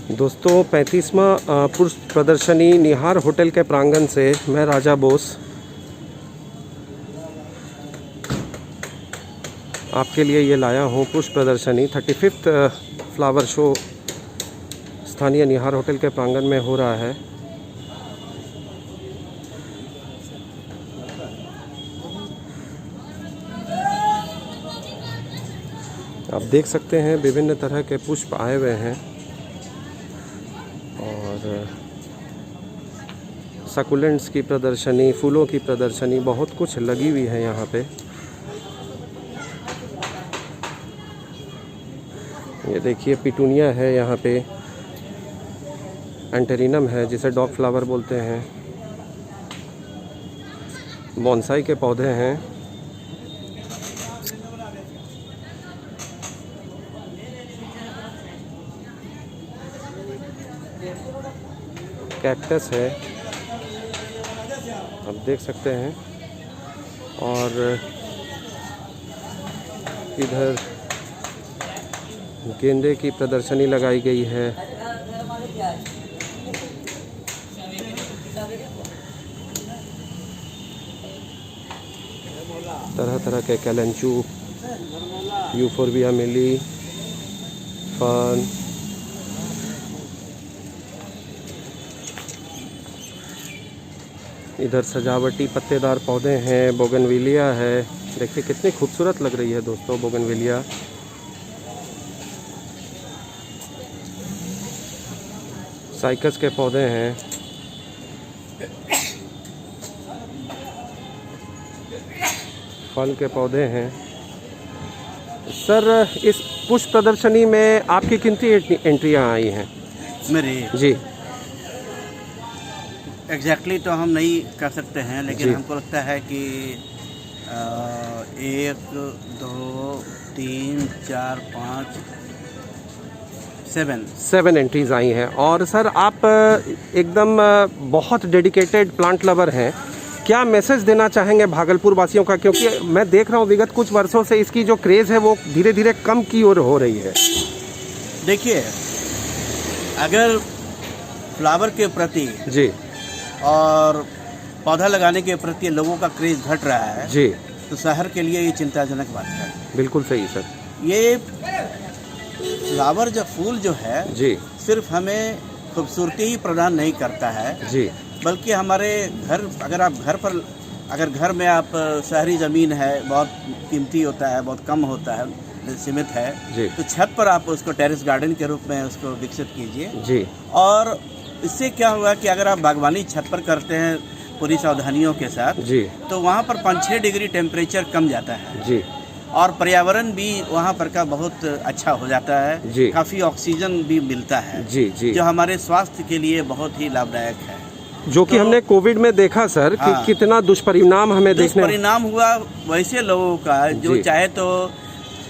दोस्तों 35वां पुष्प प्रदर्शनी निहार होटल के प्रांगण से मैं राजा बोस आपके लिए ये लाया हूँ। पुष्प प्रदर्शनी 35th फ्लावर शो स्थानीय निहार होटल के प्रांगण में हो रहा है। आप देख सकते हैं विभिन्न तरह के पुष्प आए हुए हैं और सकुलेंट्स की प्रदर्शनी, फूलों की प्रदर्शनी, बहुत कुछ लगी हुई है यहाँ पे। ये देखिए पिटूनिया है यहाँ पे, एंटेरिनम है जिसे डॉग फ्लावर बोलते हैं, बॉन्साई के पौधे हैं, कैक्टस है आप देख सकते हैं, और इधर गेंदे की प्रदर्शनी लगाई गई है। तरह तरह के कैलेंचू, यूफोर्बिया मिली, फर्न, इधर सजावटी पत्तेदार पौधे हैं, बोगनविलिया है। देखिए कितनी खूबसूरत लग रही है दोस्तों बोगनविलिया। साइकस के पौधे हैं, फल के पौधे हैं। सर इस पुष्प प्रदर्शनी में आपकी कितनी एंट्रियां आई हैं? मेरी जी एग्जैक्टली तो हम नहीं कर सकते हैं, लेकिन हमको लगता है कि 1 2 3 4 5 7 एंट्रीज आई हैं। और सर आप एकदम बहुत डेडिकेटेड प्लांट लवर हैं, क्या मैसेज देना चाहेंगे भागलपुर वासियों का? क्योंकि मैं देख रहा हूँ विगत कुछ वर्षों से इसकी जो क्रेज़ है वो धीरे धीरे कम की ओर हो रही है। देखिए, अगर फ्लावर के प्रति जी और पौधा लगाने के प्रति लोगों का क्रेज घट रहा है जी, तो शहर के लिए ये चिंताजनक बात है। बिल्कुल सही सर। ये फ्लावर जो फूल जो है जी सिर्फ हमें खूबसूरती ही प्रदान नहीं करता है जी, बल्कि हमारे घर, अगर आप अगर घर में आप शहरी ज़मीन है, बहुत कीमती होता है, बहुत कम होता है, सीमित है जी, तो छत पर आप उसको टेरेस गार्डन के रूप में उसको विकसित कीजिए जी। और इससे क्या होगा कि अगर आप बागवानी छत पर करते हैं पूरी सावधानियों के साथ जी, तो वहाँ पर 5-6 डिग्री टेम्परेचर कम जाता है जी, और पर्यावरण भी वहाँ पर का बहुत अच्छा हो जाता है जी, काफ़ी ऑक्सीजन भी मिलता है जी, जी, जो हमारे स्वास्थ्य के लिए बहुत ही लाभदायक है, जो कि हमने कोविड में देखा सर कि हाँ, कितना दुष्परिणाम हमें देखने दुष्परिणाम हुआ वैसे लोगों का जो चाहे तो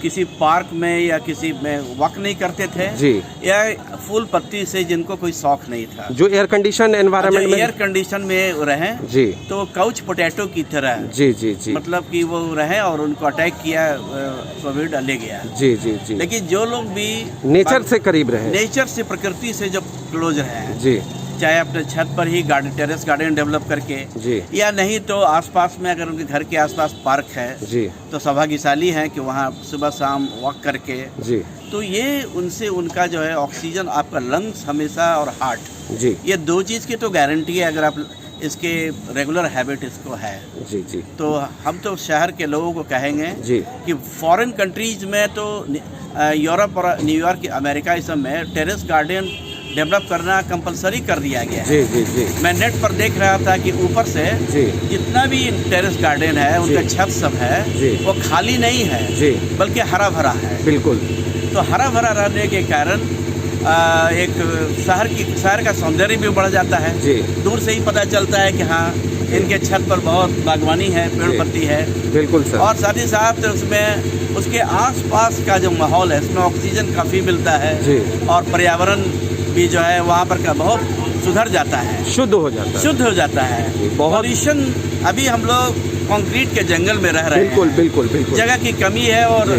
किसी पार्क में या किसी में वॉक नहीं करते थे जी, या फूल पत्ती से जिनको कोई शौक नहीं था, जो एयर कंडीशन एनवायरनमेंट में, एयर कंडीशन में रहें जी, तो काउच पोटैटो की तरह, जी जी जी, मतलब कि वो रहे और उनको अटैक किया, कोविड ले गया। जी जी जी, लेकिन जो लोग भी नेचर से करीब रहे, नेचर से, प्रकृति से जो क्लोज रहे हैं, जी, चाहे अपने छत पर ही टेरेस गार्डन डेवलप करके जी, या नहीं तो आसपास में अगर उनके घर के आसपास पार्क है जी, तो सौभाग्यशाली हैं कि वहाँ सुबह शाम वॉक करके, जी, तो ये उनसे उनका जो है ऑक्सीजन, आपका लंग्स हमेशा और हार्ट, जी, ये 2 चीज़ की तो गारंटी है अगर आप इसके रेगुलर हैबिट इसको है। जी जी, तो हम तो शहर के लोगों को कहेंगे जी कि फॉरेन कंट्रीज में तो यूरोप और न्यूयॉर्क, अमेरिका, इस सब में टेरेस गार्डन डेवलप करना कंपलसरी कर दिया गया है। जी जी जी, मैं नेट पर देख रहा था कि ऊपर से जी, जितना भी टेरेस गार्डन है उनका छत सब है जी, वो खाली नहीं है जी, बल्कि हरा भरा है। बिल्कुल। तो हरा भरा रहने के कारण एक शहर का सौंदर्य भी बढ़ जाता है। जी, दूर से ही पता चलता है कि हाँ इनके छत पर बहुत बागवानी है, पेड़ पत्ती है, बिल्कुल सर। और साथ ही साथ उसमें उसके आसपास का जो माहौल है उसमें ऑक्सीजन काफ़ी मिलता है जी, और पर्यावरण भी जो है वहाँ पर का बहुत सुधर जाता है, शुद्ध हो जाता है, शुद्ध हो जाता है। बहुत पॉल्यूशन, अभी हम लोग कंक्रीट के जंगल में रह रहे हैं, बिल्कुल बिल्कुल बिल्कुल, जगह की कमी है और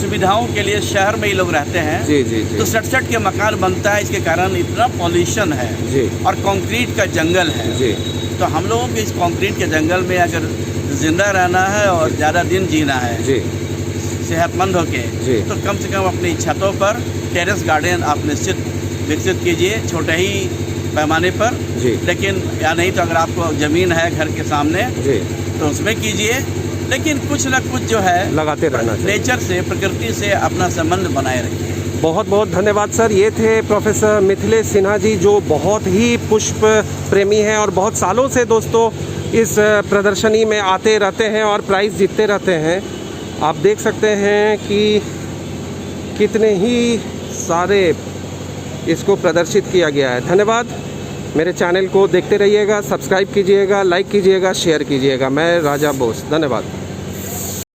सुविधाओं के लिए शहर में ही लोग रहते हैं। जी जी जी तो 67 के मकान बनता है, इसके कारण इतना पॉल्यूशन है जी और कंक्रीट का जंगल है। जी तो हम लोगों को इस कंक्रीट के जंगल में अगर जिंदा रहना है और ज़्यादा दिन जीना है जी सेहतमंद होके, जी। तो कम से कम अपनी छतों पर टेरेस गार्डन आप निश्चित विकसित कीजिए, छोटे ही पैमाने पर। जी लेकिन या नहीं तो अगर आपको ज़मीन है घर के सामने जी तो उसमें कीजिए, लेकिन कुछ न कुछ जो है लगाते रहना चाहिए। नेचर से, प्रकृति से अपना संबंध बनाए रखिए। बहुत बहुत धन्यवाद सर। ये थे प्रोफेसर मिथिलेश सिन्हा जी, जो बहुत ही पुष्प प्रेमी हैं और बहुत सालों से दोस्तों इस प्रदर्शनी में आते रहते हैं और प्राइज़ जीतते रहते हैं। आप देख सकते हैं कि कितने ही सारे इसको प्रदर्शित किया गया है। धन्यवाद। मेरे चैनल को देखते रहिएगा, सब्सक्राइब कीजिएगा, लाइक कीजिएगा, शेयर कीजिएगा। मैं राजा बोस, धन्यवाद।